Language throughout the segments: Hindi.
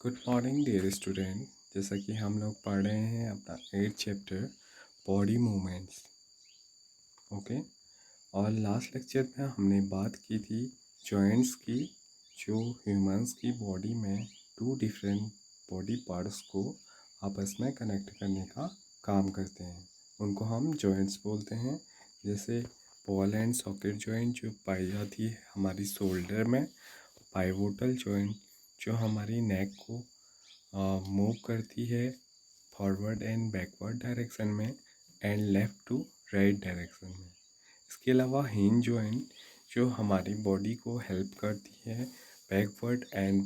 Good morning dear student. जैसा कि हम लोग पढ़ रहे हैं अपना 8th chapter body movements. Okay. और लास्ट लेक्चर में हमने बात की थी जॉइंट्स की, जो ह्यूमंस की बॉडी में टू डिफरेंट बॉडी पार्ट्स को आपस में कनेक्ट करने का काम करते हैं। उनको हम जॉइंट्स बोलते हैं। जैसे बॉल एंड सॉकेट जॉइंट जो पाई जाती है हमारी शोल्डर में, पाइवोटल जॉइंट जो हमारी नेक को मूव करती है फॉरवर्ड एंड बैकवर्ड डायरेक्शन में and left to right direction में। इसके अलावा हिंज जॉइंट जो हमारी बॉडी को हेल्प करती है बैकवर्ड एंड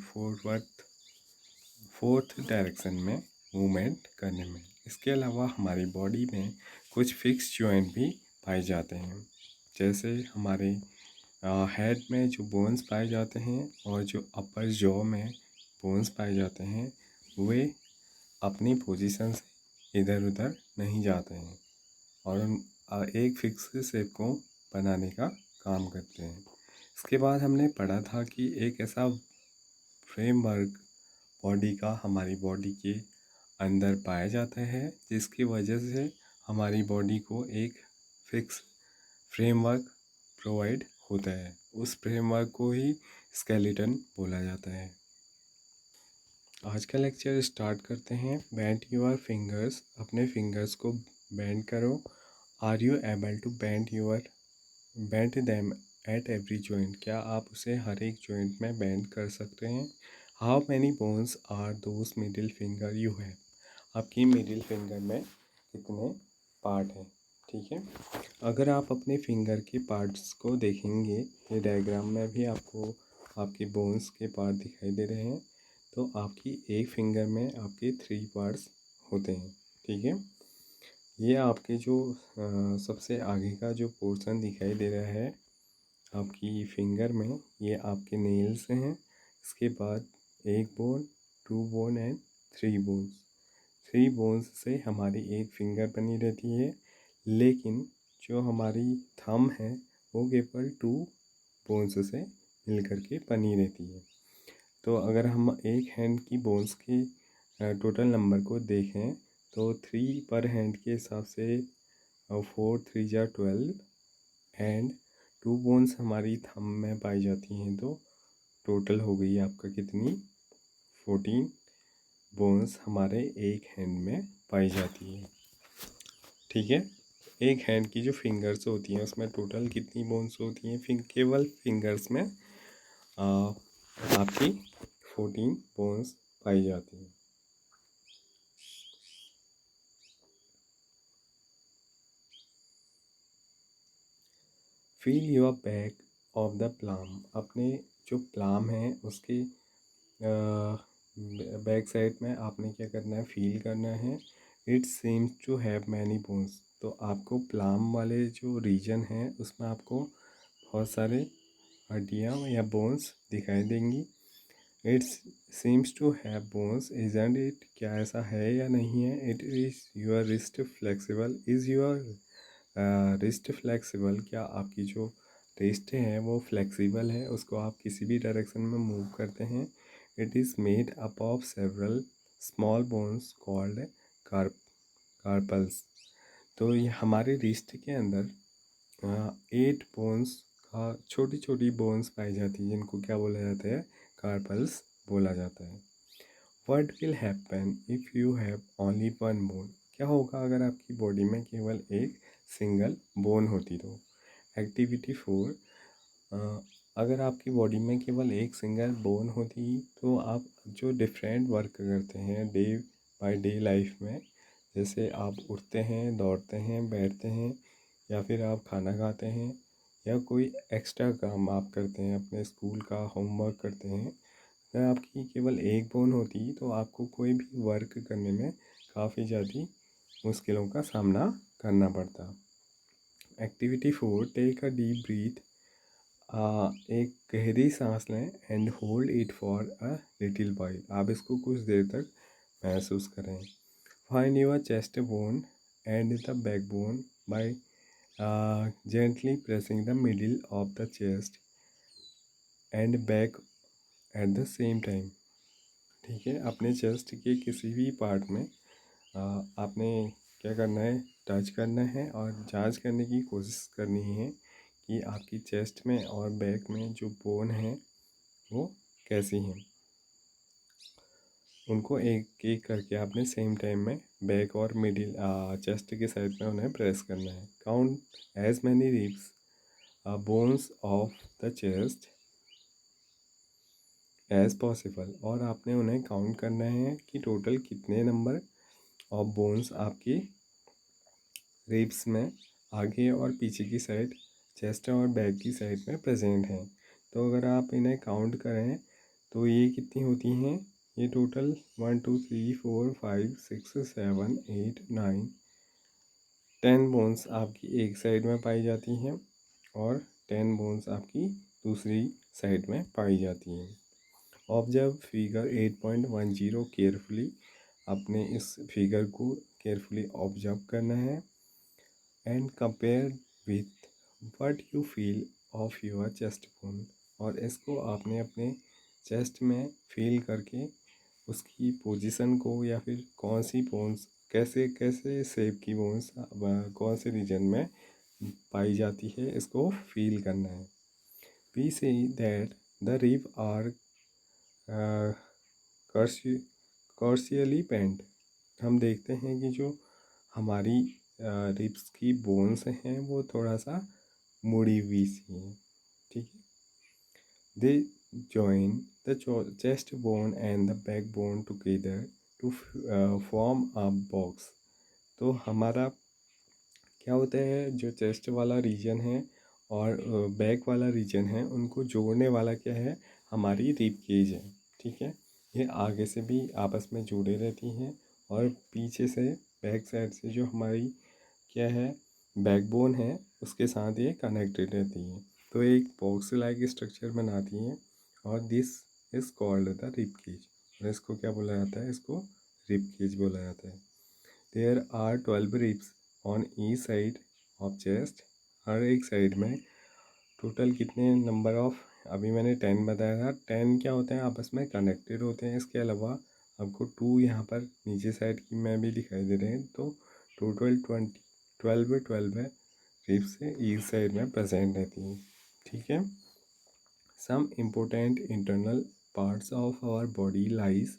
फोर्थ डायरेक्शन में मूवमेंट करने में। इसके अलावा हमारी बॉडी में कुछ फिक्स जॉइंट भी पाए जाते हैं। जैसे हमारे हेड में जो बोन्स पाए जाते हैं और जो अपर जॉ में बोन्स पाए जाते हैं वे अपनी पोजीशन से इधर उधर नहीं जाते हैं और एक फिक्स शेप को बनाने का काम करते हैं। इसके बाद हमने पढ़ा था कि एक ऐसा फ्रेमवर्क बॉडी का हमारी बॉडी के अंदर पाया जाता है जिसकी वजह से हमारी बॉडी को एक फिक्स फ्रेमवर्क प्रोवाइड होता है। उस फ्रेमवर्क को ही स्केलेटन बोला जाता है। आज का लेक्चर स्टार्ट करते हैं। बेंड योर फिंगर्स, अपने फिंगर्स को बेंड करो। Are you able to bend them at every joint, क्या आप उसे हर एक जॉइंट में बेंड कर सकते हैं। How many bones are those middle finger you have, आपकी मिडिल फिंगर में कितने पार्ट हैं। ठीक है। अगर आप अपने फिंगर के पार्ट्स को देखेंगे, ये डायग्राम में भी आपको आपके बोन्स के पार्ट दिखाई दे रहे हैं, तो आपकी एक फिंगर में आपके 3 पार्ट्स होते हैं। ठीक है। ये आपके जो सबसे आगे का जो पोर्शन दिखाई दे रहा है आपकी फिंगर में, ये आपके नेल्स हैं। इसके बाद एक bone, 2 bone and 3 bones. 3 bones से हमारी एक फिंगर बनी रहती है, लेकिन जो हमारी थंब है वो केवल 2 बोन्स से मिलकर के बनी रहती है। तो अगर हम एक हैंड की बोन्स की टोटल नंबर को देखें तो 3 पर हैंड के हिसाब से 4 3 जा 12 एंड 2 बोन्स हमारी थंब में पाई जाती हैं, तो टोटल हो गई आपका कितनी 14 बोन्स हमारे एक हैंड में पाई जाती है। ठीक है। एक हैंड की जो फिंगर्स होती हैं उसमें टोटल कितनी बोन्स होती हैं, केवल फिंगर्स में आपकी 14 बोन्स पाई जाती हैं। Feel your back of the palm, अपने जो प्लाम है उसके बैक साइड में आपने क्या करना है, फील करना है। It seems to have many bones, तो आपको प्लाम वाले जो रीजन है उसमें आपको बहुत सारे हड्डियाँ या बोन्स दिखाई देंगी। It seems to have bones isn't it, क्या ऐसा है या नहीं है। It is your wrist flexible, is your wrist flexible, क्या आपकी जो रिस्ट है वो फ्लेक्सिबल है, उसको आप किसी भी डायरेक्शन में मूव करते हैं। It is made up of several small bones called carpals, तो ये हमारे रिस्ट के अंदर 8 बोन्स का छोटी छोटी बोन्स पाई जाती है जिनको क्या बोला जाता है, कार्पल्स बोला जाता है। What will happen if you have only one bone, क्या होगा अगर आपकी बॉडी में केवल एक सिंगल बोन होती तो। एक्टिविटी 4, अगर आपकी बॉडी में केवल एक सिंगल बोन होती तो आप जो डिफरेंट वर्क करते हैं डे बाय डे लाइफ में, जैसे आप उठते हैं, दौड़ते हैं, बैठते हैं, या फिर आप खाना खाते हैं, या कोई एक्स्ट्रा काम आप करते हैं, अपने स्कूल का होमवर्क करते हैं। अगर आपकी केवल एक बोन होती तो आपको कोई भी वर्क करने में काफ़ी ज़्यादा मुश्किलों का सामना करना पड़ता। Activity 4, take a deep breath, एक गहरी सांस लें and hold it for a little while, आप इसको कुछ देर तक महसूस करें। Find your chest bone and the back bone by gently pressing the middle of the chest and back at the same time. ठीक है। अपने चेस्ट के किसी भी पार्ट में आपने क्या करना है, टच करना है और जांच करने की कोशिश करनी है कि आपकी चेस्ट में और बैक में जो बोन है वो कैसी हैं। उनको एक एक करके आपने सेम टाइम में बैक और मिडिल चेस्ट के साइड में उन्हें प्रेस करना है। Count as many ribs bones of the chest as possible, और आपने उन्हें काउंट करना है कि टोटल कितने नंबर ऑफ बोन्स आपकी रिब्स में आगे और पीछे की साइड, चेस्ट और बैक की साइड में प्रेजेंट हैं। तो अगर आप इन्हें काउंट करें तो ये कितनी होती हैं, ये टोटल 1 2 3 4 5 6 7 8 9 10 बोन्स आपकी एक साइड में पाई जाती हैं और 10 बोन्स आपकी दूसरी साइड में पाई जाती हैं। ऑब्जर्व फिगर 8.10 केयरफुली, अपने इस फिगर को केयरफुली ऑब्जर्व करना है and compare with what you feel of your chest bone, और इसको आपने अपने चेस्ट में फील करके उसकी पोजीशन को या फिर कौन सी बोन्स कैसे कैसे शेप की बोन्स कौन से रीजन में पाई जाती है इसको फील करना है। We say that the rib are coarsely paint, हम देखते हैं कि जो हमारी रिब्स की बोन्स हैं वो थोड़ा सा मुड़ी हुई सी हैं। ठीक है। They join the chest bone and the back bone together to form a box. तो हमारा क्या होता है, जो चेस्ट वाला रीजन है और बैक वाला रीजन है उनको जोड़ने वाला क्या है, हमारी रिब केज है। ठीक है। ये आगे से भी आपस में जुड़े रहती हैं और पीछे से बैक साइड से जो हमारी क्या है बैकबोन है उसके साथ ये कनेक्टेड रहती हैं, तो एक बॉक्स लाइक स्ट्रक्चर बनाती हैं और this is called the rib cage. और इसको क्या बोला जाता है, इसको रिब केज बोला जाता है। There are 12 ribs on each side of chest, हर एक साइड में टोटल कितने नंबर ऑफ, अभी मैंने 10 बताया था, 10 क्या होते हैं आपस में कनेक्टेड होते हैं। इसके अलावा आपको 2 यहाँ पर नीचे साइड की में भी दिखाई दे रहे हैं, तो टोटल 12 है रिब्स से ईच साइड में प्रेजेंट रहती हैं। ठीक है। Some important internal parts of our body lies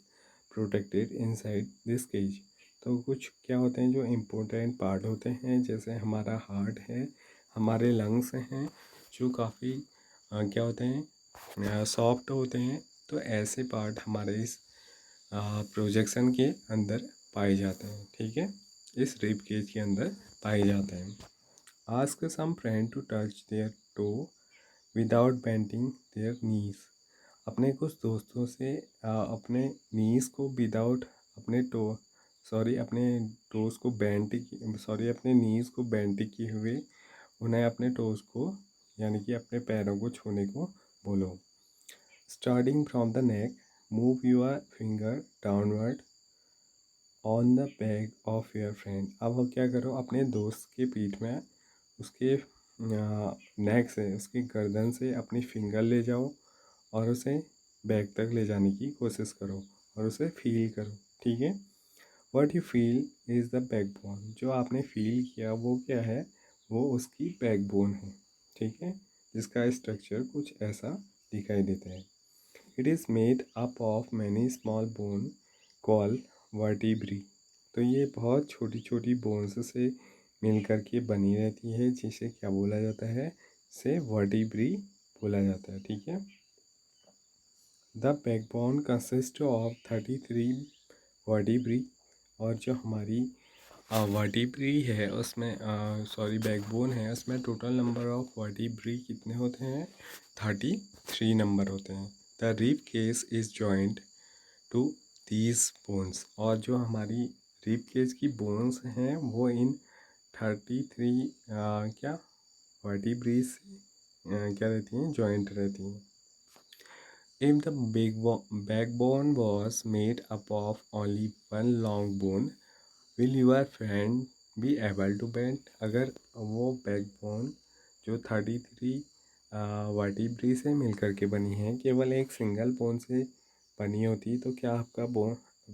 protected inside this cage. तो कुछ क्या होते हैं जो इम्पोर्टेंट पार्ट होते हैं, जैसे हमारा हार्ट है, हमारे लंग्स हैं, जो काफ़ी क्या होते हैं सॉफ्ट होते हैं। तो ऐसे पार्ट हमारे इस प्रोजेक्शन के अंदर पाए जाते हैं। ठीक है, इस रिब केज के अंदर पाए जाते हैं। Ask some friend to touch their toe without bending their knees. अपने कुछ दोस्तों से अपने नीज को विदाउट अपने टो अपने टोस को बेंड अपने नीज को बेंड किए हुए उन्हें अपने टोस को यानी कि अपने पैरों को छूने को बोलो। Starting from the neck, move your finger downward on the back of your friend. अब क्या करो, अपने दोस्त के पीठ में उसके नेक से, उसकी गर्दन से अपनी फिंगर ले जाओ और उसे बैक तक ले जाने की कोशिश करो और उसे फील करो। ठीक है। What you feel is the backbone, जो आपने फील किया वो क्या है, वो उसकी बैकबोन है। ठीक है, जिसका स्ट्रक्चर कुछ ऐसा दिखाई देता है। It is made up of many small bone call vertebrae. तो ये बहुत छोटी छोटी बोन्स से मिल कर के बनी रहती है, जिसे क्या बोला जाता है, से वर्टिब्री बोला जाता है। ठीक है। The backbone consist of 33 vertebrae, और जो हमारी वर्टिब्री है उसमें बैकबोन है उसमें टोटल नंबर ऑफ वर्टिब्री कितने होते हैं, 33 नंबर होते हैं। The rib cage is joint to these bones, और जो हमारी रिब केज की बोन्स हैं वो इन 33 क्या वर्टिब्री से क्या रहती हैं, जॉइंट रहती हैं। If the backbone was made up of only one long bone, will your friend be able to bend? अगर वो बैकबोन जो 33 वर्टिब्री से मिलकर के बनी है केवल एक सिंगल बोन से बनी होती तो क्या आपका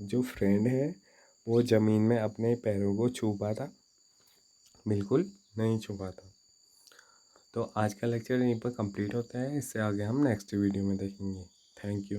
जो फ्रेंड है वो ज़मीन में अपने पैरों को छू पाता? बिल्कुल नहीं छू पाता। तो आज का लेक्चर यहीं पर कंप्लीट होता है। इससे आगे हम नेक्स्ट वीडियो में देखेंगे। Thank you.